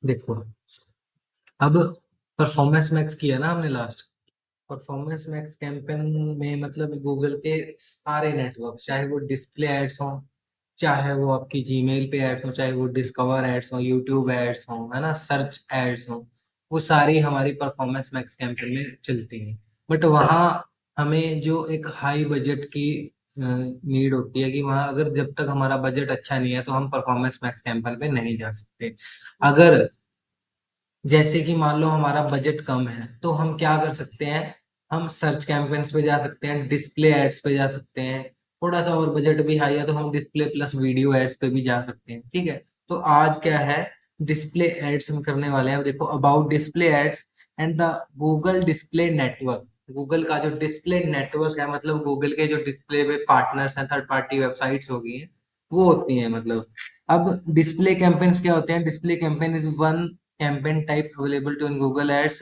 देखो, अब performance max किया ना हमने लास्ट। परफॉर्मेंस मैक्स कैंपेन में मतलब गूगल के सारे नेटवर्क, चाहे वो डिस्प्ले एड्स हो, चाहे वो आपकी जीमेल पे एड हो, चाहे वो डिस्कवर एड्स हो, यूट्यूब एड्स हो, है ना, सर्च एड्स हो, वो सारी हमारी परफॉर्मेंस मैक्स कैंपेन में चलती हैं। बट वहाँ हमें जो एक हाई बजट की नीड होती है कि वहाँ अगर जब तक हमारा बजट अच्छा नहीं है तो हम परफॉर्मेंस मैक्स कैंपेन पे नहीं जा सकते। अगर जैसे कि मान लो हमारा बजट कम है तो हम क्या कर सकते हैं, हम सर्च कैंपेन्स पे जा सकते हैं, डिस्प्ले एड्स पे जा सकते हैं। थोड़ा सा और बजट भी हाई है तो हम डिस्प्ले प्लस वीडियो एड्स पे भी जा सकते हैं। ठीक है, तो आज क्या है, डिस्प्ले एड्स हम करने वाले हैं। अब देखो, about display ads and the Google display network. Google का जो डिस्प्ले नेटवर्क है, मतलब गूगल के जो डिस्प्ले पे पार्टनर्स हैं, थर्ड पार्टी वेबसाइट्स हो गई हैं, वो होती हैं मतलब। अब डिस्प्ले कैंपेन्स क्या होते हैं? Display campaign is one campaign type available to in Google Ads.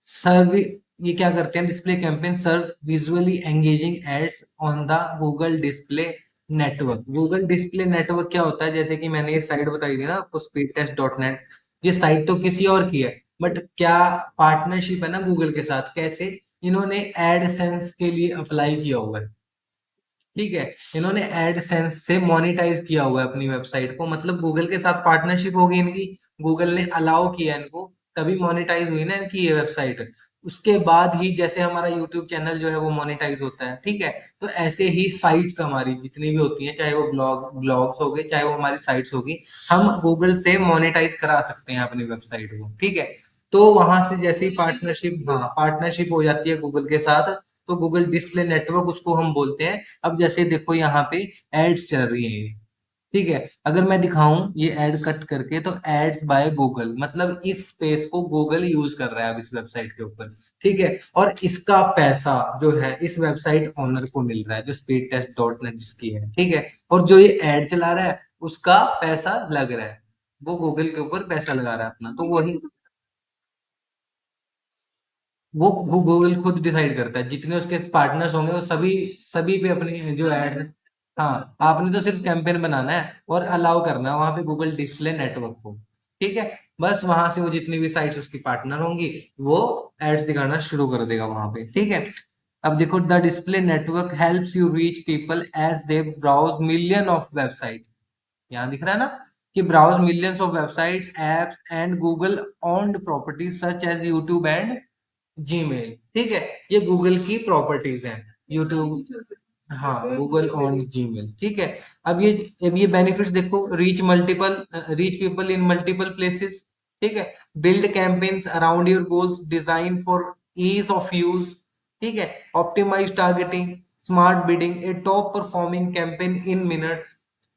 Serve ये क्या करते हैं, display campaign serve visually engaging ads on the Google display network. Google display network क्या होता है? जैसे कि मैंने ये साइट बताई थी ना आपको, speedtest.net। ये साइट तो किसी और की है, बट क्या पार्टनरशिप है ना गूगल के साथ। कैसे? इन्होंने एडसेंस के लिए अप्लाई किया हुआ है। ठीक है, इन्होंने एडसेंस से मोनेटाइज किया हुआ है अपनी वेबसाइट को, मतलब गूगल के साथ पार्टनरशिप होगी इनकी। गूगल ने अलाउ किया इनको, तभी मोनेटाइज हुई ना इनकी ये वेबसाइट। उसके बाद ही जैसे हमारा यूट्यूब चैनल जो है वो मोनेटाइज होता है। ठीक है, तो ऐसे ही साइट्स हमारी जितनी भी होती हैं, चाहे वो ब्लॉग्स हो गए, चाहे वो हमारी साइट्स होगी, हम गूगल से मोनेटाइज करा सकते हैं अपनी वेबसाइट को। ठीक है, तो वहां से जैसे ही पार्टनरशिप, हाँ, पार्टनरशिप हो जाती है गूगल के साथ, तो गूगल डिस्प्ले नेटवर्क उसको हम बोलते हैं। अब जैसे देखो यहाँ पे एड्स चल रही है, ठीक है, अगर मैं दिखाऊं ये एड कट करके, तो एड्स बाय गूगल, मतलब इस स्पेस को गूगल यूज कर रहा है अब इस वेबसाइट के ऊपर। ठीक है, और इसका पैसा जो है इस वेबसाइट ओनर को मिल रहा है, जो स्पीड टेस्ट डॉट नेट जिसकी है। ठीक है, और जो ये एड चला रहा है उसका पैसा लग रहा है, वो गूगल के ऊपर पैसा लगा रहा है अपना, तो वही वो गूगल खुद डिसाइड करता है। जितने उसके पार्टनर्स होंगे वो सभी सभी पे अपनी जो ऐड। हाँ, आपने तो सिर्फ कैंपेन बनाना है और अलाउ करना है वहां पे गूगल डिस्प्ले नेटवर्क को। ठीक है, बस वहां से वो जितनी भी साइट्स उसकी पार्टनर होंगी वो एड्स दिखाना शुरू कर देगा वहां पे। ठीक है, अब देखो, the display network helps you reach people as they browse million of website. यहाँ दिख रहा है ना कि browse millions of websites, apps and Google owned properties such as YouTube and Gmail. ठीक है, ये गूगल की प्रॉपर्टीज हैं। यूट्यूब, हाँ, गूगल ऑन जीमेल। ठीक है, अब ये बेनिफिट्स देखो, reach people in multiple places. ठीक है, build campaigns around your goals, design for ease of use. ठीक है, optimise targeting, smart bidding, a top performing campaign in minutes,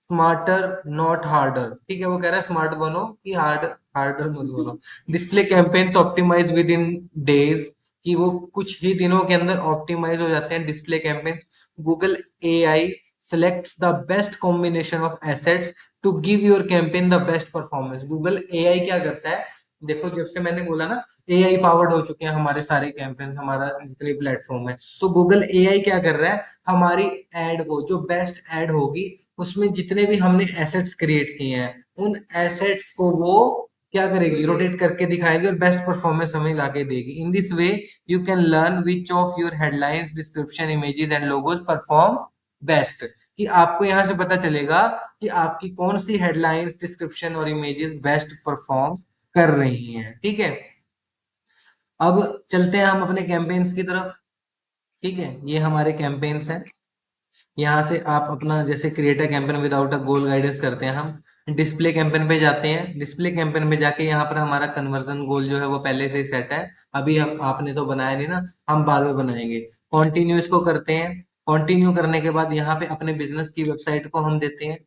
smarter not harder. ठीक है, वो कह रहा है स्मार्ट बनो कि हार्डर मत बनो। Display campaigns optimise within days, कि वो कुछ ही दिनों के अंदर ऑप्टिमाइज हो जाते हैं display campaign. Google AI selects the best combination of assets to give your campaign the best performance. Google AI क्या करता है? देखो, जब से मैंने बोला ना एआई पावर्ड हो चुके हैं हमारे सारे कैंपेन, हमारा जितने प्लेटफॉर्म है, तो गूगल एआई क्या कर रहा है, हमारी एड को, जो बेस्ट एड होगी उसमें जितने भी हमने एसेट्स क्रिएट किए हैं, उन एसेट्स को वो क्या करेगी, रोटेट करके दिखाएगी और बेस्ट परफॉर्मेंस हमें लाके देगी। In this way you can learn which of your headlines, description, images and logos perform best. कि आपको यहाँ से पता चलेगा कि आपकी कौन सी हेडलाइंस, डिस्क्रिप्शन और इमेजेस बेस्ट परफॉर्म कर रही हैं। ठीक है, अब चलते हैं हम अपने कैंपेन्स की तरफ। ठीक है, ये हमारे कैंपेन्स हैं। यहाँ से आप अपना जैसे create a campaign without a goal guidance करते हैं हम, डिस्प्ले कैंपेन पे जाते हैं। डिस्प्ले कैंपेन पे जाके यहाँ पर हमारा कन्वर्जन गोल जो है वो पहले से ही सेट है। अभी हम आपने तो बनाया नहीं ना, हम बाद में बनाएंगे। कंटिन्यू इसको करते हैं। कंटिन्यू करने के बाद यहाँ पे अपने बिजनेस की वेबसाइट को हम देते हैं,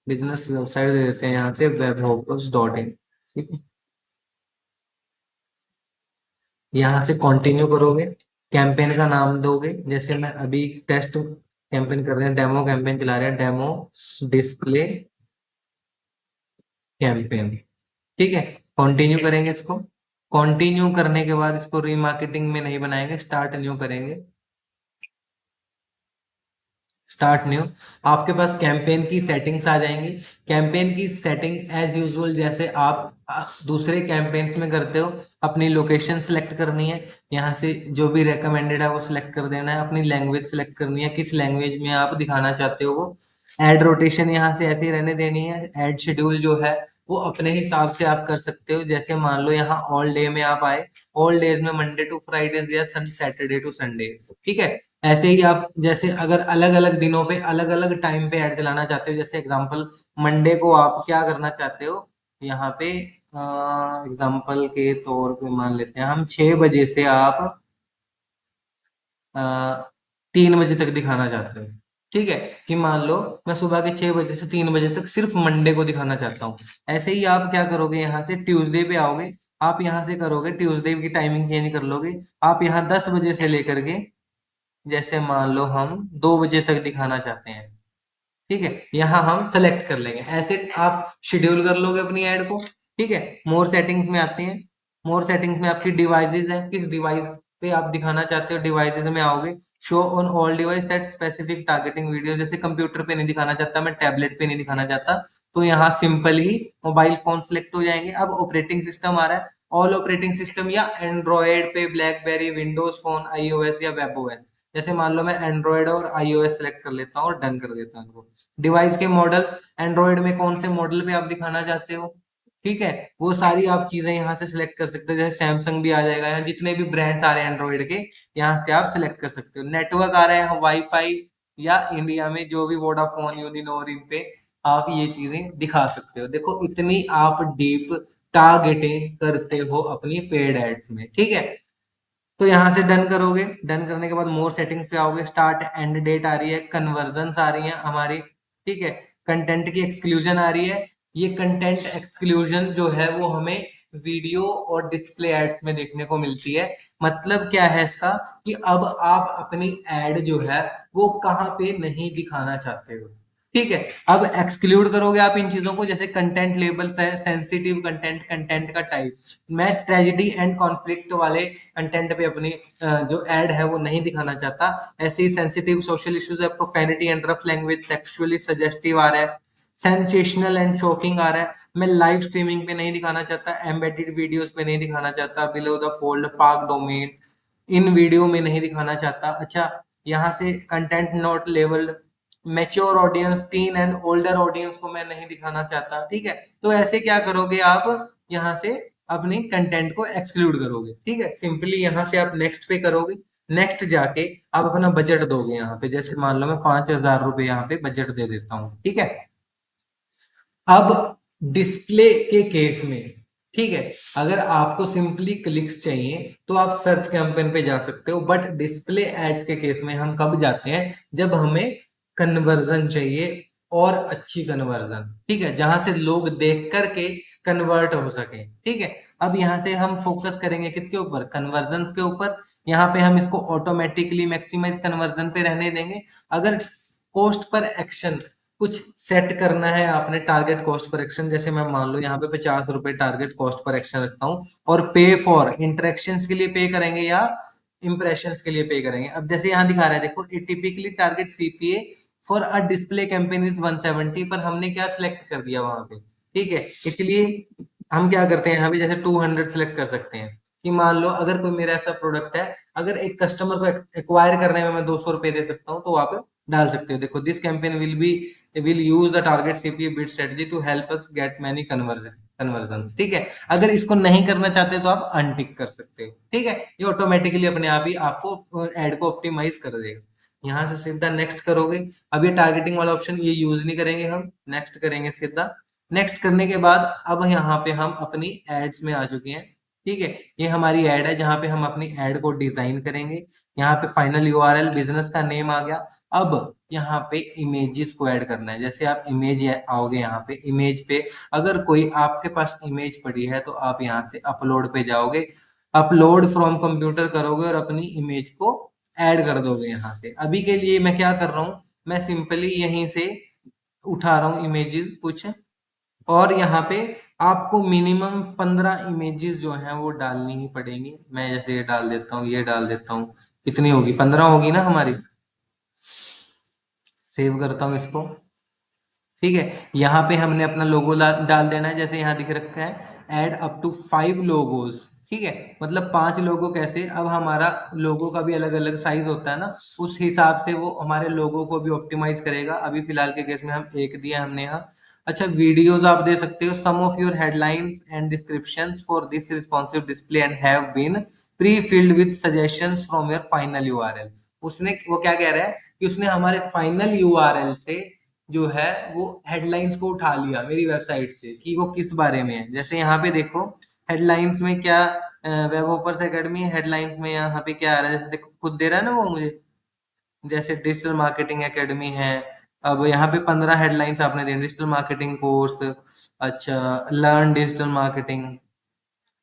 बिजनेस वेबसाइट दे देते हैं यहाँ से webhopus.in। ठीक है, यहाँ से कंटिन्यू करोगे, कैंपेन का नाम दोगे, जैसे मैं अभी टेस्ट कैंपेन कर रहे हैं, डेमो कैंपेन चला रहे हैं, डेमो डिस्प्ले कैंपेन। ठीक है, कंटिन्यू करेंगे इसको। कंटिन्यू करने के बाद इसको रीमार्केटिंग में नहीं बनाएंगे, स्टार्ट न्यू करेंगे। Start new. आपके पास कैंपेन की सेटिंग्स आ जाएंगी। कैंपेन की सेटिंग एज यूजुअल जैसे आप दूसरे कैंपेन्स में करते हो, अपनी लोकेशन सेलेक्ट करनी है, यहाँ से जो भी रेकमेंडेड है वो सिलेक्ट कर देना है, अपनी लैंग्वेज सेलेक्ट करनी है, किस लैंग्वेज में आप दिखाना चाहते हो वो। एड रोटेशन यहाँ से ऐसे ही रहने देनी है। एड शेड्यूल जो है वो अपने हिसाब से आप कर सकते हो, जैसे मान लो यहाँ ऑल डे में आप आए, ऑल डेज में मंडे टू फ्राइडे या सैटरडे टू संडे, ठीक है। ऐसे ही आप जैसे अगर अलग अलग दिनों पे अलग अलग टाइम पे ऐड चलाना चाहते हो, जैसे एग्जांपल मंडे को आप क्या करना चाहते हो, यहाँ पे एग्जांपल के तौर पे मान लेते हैं हम 6 बजे से आप 3 बजे तक दिखाना चाहते हो, ठीक है। कि मान लो मैं सुबह के 6 बजे से 3 बजे तक सिर्फ मंडे को दिखाना चाहता हूँ। ऐसे ही आप क्या करोगे, यहाँ से ट्यूसडे पे आओगे, आप यहाँ से करोगे ट्यूसडे की टाइमिंग चेंज कर लोगे। आप यहाँ 10 बजे से लेकर के जैसे मान लो हम 2 बजे तक दिखाना चाहते हैं, ठीक है, यहाँ हम सेलेक्ट कर लेंगे। ऐसे आप शेड्यूल कर लोगे अपनी ऐड को, ठीक है। मोर सेटिंग्स में आते हैं। मोर सेटिंग्स में आपकी डिवाइसेस है, किस डिवाइस पे आप दिखाना चाहते हो, डिवाइसेस में आओगे। Show on all device that specific targeting video, जैसे कंप्यूटर पे नहीं दिखाना चाहता, मैं टैबलेट पे नहीं दिखाना चाहता, तो यहाँ सिंपल ही मोबाइल फोन सेलेक्ट हो जाएंगे। अब ऑपरेटिंग सिस्टम आ रहा है, ऑल ऑपरेटिंग सिस्टम या एंड्रॉयड पे ब्लैकबेरी, विंडोज फोन, आईओएस या वेबओएस। जैसे मान लो मैं एंड्रॉयड और आईओएस सेलेक्ट कर लेता हूँ और डन कर देता हूँ इनको। डिवाइस के मॉडल्स, एंड्रॉयड में कौन से मॉडल पे आप दिखाना चाहते हो, ठीक है, वो सारी आप चीजें यहाँ से सिलेक्ट कर सकते हो। जैसे सैमसंग भी आ जाएगा, यहाँ जितने भी ब्रांड्स आ रहे हैं एंड्रॉयड के, यहाँ से आप सिलेक्ट कर सकते हो। नेटवर्क आ रहे हैं वाईफाई, या इंडिया में जो भी वोडाफोन, यूनिनोर, इन पे आप ये चीजें दिखा सकते हो। देखो इतनी आप डीप टारगेटिंग करते हो अपनी पेड एड्स में, ठीक है। तो यहाँ से डन करोगे, डन करने के बाद मोर सेटिंग्स पे आओगे, स्टार्ट एंड डेट आ रही है, कन्वर्जन्स आ रही है हमारी, ठीक है। कंटेंट की एक्सक्लूजन आ रही है। ये कंटेंट एक्सक्लूजन जो है वो हमें वीडियो और डिस्प्ले एड्स में देखने को मिलती है। मतलब क्या है इसका, कि अब आप अपनी एड जो है वो कहाँ पे नहीं दिखाना चाहते हो, ठीक है। अब एक्सक्लूड करोगे आप इन चीजों को, जैसे content label, sensitive content, content का टाइप। मैं ट्रेजेडी एंड कॉन्फ्लिक्ट वाले कंटेंट पे अपनी जो एड है वो नहीं दिखाना चाहता। ऐसे ही सेंसिटिव सोशल इश्यूज है, profanity and rough language, sexually suggestive आ रहा है, सेंसेशनल एंड शॉकिंग आ रहा है। मैं लाइव स्ट्रीमिंग पे नहीं दिखाना चाहता, एम्बेडेड वीडियोस पे नहीं दिखाना चाहता, below the fold, park domain, in video में नहीं दिखाना चाहता। अच्छा, यहाँ से content not labelled, mature audience, teen and older audience को मैं नहीं दिखाना चाहता, ठीक है। तो ऐसे क्या करोगे आप, यहाँ से अपनी कंटेंट को एक्सक्लूड करोगे, ठीक है। सिंपली यहाँ से आप नेक्स्ट पे करोगे, नेक्स्ट जाके आप अपना बजट दोगे यहाँ पे, जैसे मान लो मैं 5,000 रुपए यहाँ पे बजट दे देता हूँ, ठीक है। अब डिस्प्ले के केस में, ठीक है, अगर आपको सिंपली क्लिक्स चाहिए तो आप सर्च कैंपेन पे जा सकते हो, बट डिस्प्ले एड्स के केस में हम कब जाते हैं, जब हमें कन्वर्जन चाहिए, और अच्छी कन्वर्जन, ठीक है, जहां से लोग देख करके कन्वर्ट हो सके, ठीक है। अब यहाँ से हम फोकस करेंगे किसके ऊपर, कन्वर्जन के ऊपर। यहाँ पे हम इसको ऑटोमेटिकली मैक्सिमाइज कन्वर्जन पे रहने देंगे। अगर कॉस्ट पर एक्शन कुछ सेट करना है आपने, टारगेट कॉस्ट पर एक्शन, जैसे मैं मान लो यहाँ पे 50 रुपए टारगेट कॉस्ट पर एक्शन रखता हूँ, और पे फॉर इंटरेक्शंस के लिए पे करेंगे या इंप्रेशंस के लिए पे करेंगे। अब जैसे यहाँ दिखा रहा है देखो, a typically target CPA for a display campaign is 170, पर हमने क्या सिलेक्ट कर दिया वहां पे, ठीक है। इसलिए हम क्या करते हैं यहाँ पे, जैसे 200 सेलेक्ट कर सकते हैं, कि मान लो अगर कोई मेरा ऐसा प्रोडक्ट है, अगर एक कस्टमर को एक्वायर करने में मैं 200 रुपए दे सकता हूँ, तो आप डाल सकते हो। देखो, this campaign will use the target CPA bid strategy to help us get many conversion, ठीक है। अगर इसको नहीं करना चाहते तो आप अनटिक कर सकते हो, ठीक है। ये ऑटोमेटिकली अपने आप ही आपको एड को ऑप्टिमाइज कर देगा। यहाँ से सीधा नेक्स्ट करोगे। अब ये टारगेटिंग वाला ऑप्शन ये यूज नहीं करेंगे, हम नेक्स्ट करेंगे सीधा। नेक्स्ट करने के बाद अब यहाँ पे हम अपनी एड्स में आ चुके हैं, ठीक है। ये हमारी एड है जहाँ पे हम अपनी एड को डिजाइन करेंगे। यहाँ पे फाइनल यूआरएल, बिजनेस का नेम आ गया। अब यहाँ पे इमेजेस को ऐड करना है, जैसे आप इमेज आओगे यहाँ पे, इमेज पे अगर कोई आपके पास इमेज पड़ी है तो आप यहाँ से अपलोड पे जाओगे, अपलोड फ्रॉम कंप्यूटर करोगे और अपनी इमेज को ऐड कर दोगे यहाँ से। अभी के लिए मैं क्या कर रहा हूँ, मैं सिंपली यहीं से उठा रहा हूँ इमेजेस कुछ, और यहाँ पे आपको मिनिमम 15 इमेजेस जो हैं वो डालनी ही पड़ेंगी। मैं जैसे ये डाल देता हूँ, ये डाल देता हूँ, कितनी होगी, 15 होगी ना हमारी। सेव करता हूँ इसको। ठीक है, यहाँ पे हमने अपना लोगो डाल देना है, जैसे यहाँ दिख रखा है ऐड अप टू 5 लोगोज। ठीक है, मतलब 5 लोगो कैसे, अब हमारा लोगो का भी अलग अलग साइज होता है ना, उस हिसाब से वो हमारे लोगो को भी ऑप्टिमाइज करेगा। अभी फिलहाल के केस में हम एक दिया हमने यहाँ। अच्छा, वीडियोस आप दे सकते हो, some of your headlines and descriptions for this responsive display and have been prefilled with suggestions from your final URL. उसने वो क्या कह रहा है कि उसने हमारे फाइनल यूआरएल से जो है वो हेडलाइंस को उठा लिया मेरी वेबसाइट से कि वो किस बारे में है। जैसे यहाँ पे देखो हेडलाइंस में क्या, वेब ओपर्स एकेडमी हेडलाइंस में यहाँ पे क्या आ रहा है, जैसे देखो खुद दे रहा है ना वो मुझे, जैसे डिजिटल मार्केटिंग एकेडमी है। अब यहाँ पे 15 हेडलाइंस आपने दी, डिजिटल मार्केटिंग कोर्स, अच्छा लर्न डिजिटल मार्केटिंग।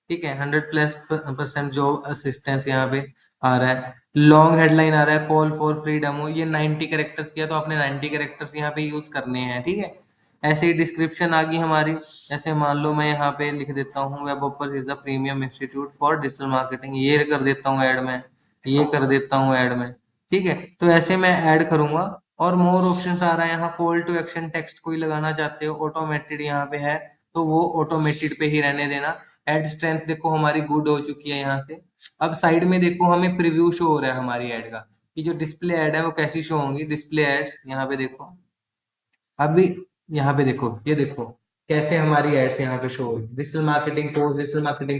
ठीक है, 100+% जॉब असिस्टेंस यहाँ पे आ रहा है। लॉन्ग हेडलाइन आ रहा है, कॉल फॉर फ्री डेमो, ये 90 कैरेक्टर्स किया तो आपने 90 कैरेक्टर्स यहाँ पे यूज करने हैं। ठीक है, ऐसे ही डिस्क्रिप्शन आ गई हमारी। जैसे मान लो मैं यहाँ पे लिख देता हूँ web offer is a premium institute for digital marketing, ये कर देता हूँ ऐड में, ये कर देता हूँ ऐड में। ठीक है, तो ऐसे मैं ऐड करूंगा। और मोर ऑप्शंस आ रहा है यहाँ, कॉल टू एक्शन टेक्स्ट कोई लगाना चाहते हो ऑटोमेटेड यहाँ पे है, तो वो ऑटोमेटेड पे ही रहने देना। एड स्ट्रेंथ देखो हमारी गुड हो चुकी है यहाँ से। अब साइड में देखो हमें प्रीव्यू शो हो रहा है हमारी एड का, कि जो डिस्प्ले एड है वो कैसी शो होंगी, डिस्प्ले एड्स यहाँ पे देखो। अभी यहाँ पे देखो, ये देखो कैसे हमारी एड्स यहाँ पे शो होगी, digital marketing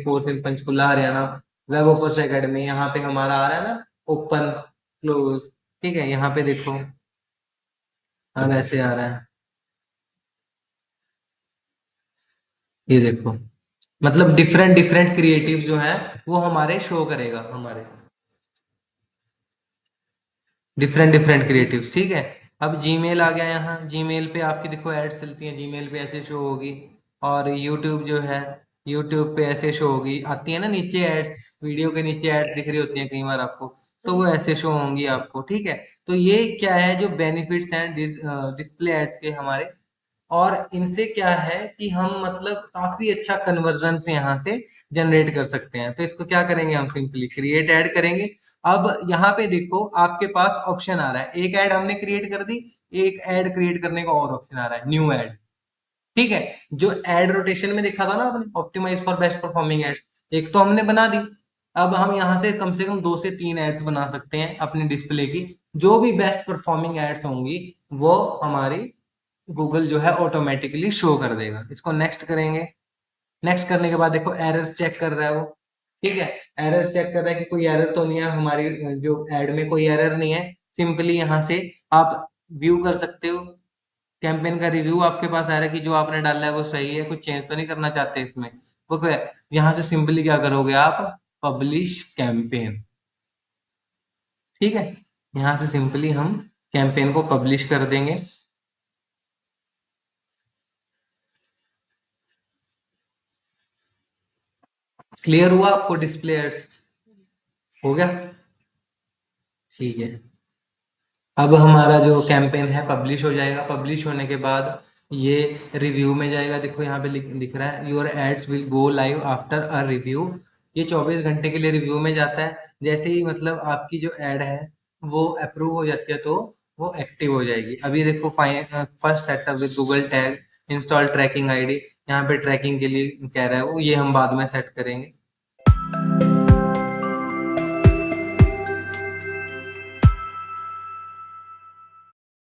course in Panchkula Haryana, web offers academy, यहाँ पे हमारा आ रहा है ना ओपन क्लोज। ठीक है, यहाँ पे देखो अब ऐसे आ रहा है, ये देखो, मतलब डिफरेंट डिफरेंट क्रिएटिव जो है वो हमारे शो करेगा, हमारे डिफरेंट डिफरेंट क्रिएटिव्स। ठीक है, अब जीमेल आ गया यहाँ, जीमेल पे आपकी देखो एड्स चलती हैं, जीमेल पे ऐसे शो होगी। और यूट्यूब जो है, यूट्यूब पे ऐसे शो होगी, आती है ना नीचे एड्स, वीडियो के नीचे एड दिख रही होती है कई बार आपको, तो वो ऐसे शो होंगी आपको। ठीक है, तो ये क्या है जो बेनिफिट्स हैं डिस्प्ले एड्स के हमारे। और इनसे क्या है कि हम मतलब काफी अच्छा कन्वर्जन से यहाँ से जनरेट कर सकते हैं। तो इसको क्या करेंगे, हम सिंपली क्रिएट ऐड करेंगे। अब यहाँ पे देखो आपके पास ऑप्शन आ रहा है, एक ऐड हमने क्रिएट कर दी, एक ऐड क्रिएट करने का और ऑप्शन आ रहा है, न्यू ऐड। ठीक है, जो एड रोटेशन में देखा था ना आपने, optimise for best performing ads, एक तो हमने बना दी। अब हम यहाँ से कम 2 से 3 एड्स बना सकते हैं अपने डिस्प्ले की, जो भी बेस्ट परफॉर्मिंग एड्स होंगी वो हमारी गूगल जो है ऑटोमेटिकली शो कर देगा। इसको नेक्स्ट करेंगे। नेक्स्ट करने के बाद देखो एरर्स चेक कर रहा है वो। ठीक है, एरर्स चेक कर रहा है कि कोई एरर तो नहीं है, हमारी जो एड में कोई एरर नहीं है। सिंपली यहाँ से आप व्यू कर सकते हो, कैंपेन का रिव्यू आपके पास आ रहा है कि जो आपने डाला है वो सही है, कुछ चेंज तो नहीं करना चाहते इसमें। वो क्या है, यहाँ से सिंपली क्या करोगे आप, पब्लिश कैंपेन। ठीक है, यहाँ से सिंपली हम कैंपेन को पब्लिश कर देंगे। क्लियर हुआ आपको डिस्प्ले एड्स, हो गया। ठीक है, अब हमारा जो कैंपेन है पब्लिश हो जाएगा, पब्लिश होने के बाद ये रिव्यू में जाएगा। देखो यहाँ पे दिख रहा है your ads will go live after a review, ये 24 घंटे के लिए रिव्यू में जाता है। जैसे ही मतलब आपकी जो एड है वो अप्रूव हो जाती है तो वो एक्टिव हो जाएगी। अभी देखो first setup with Google tag, install tracking ID, यहाँ पे ट्रैकिंग के लिए कह रहा है वो, ये हम बाद में सेट करेंगे।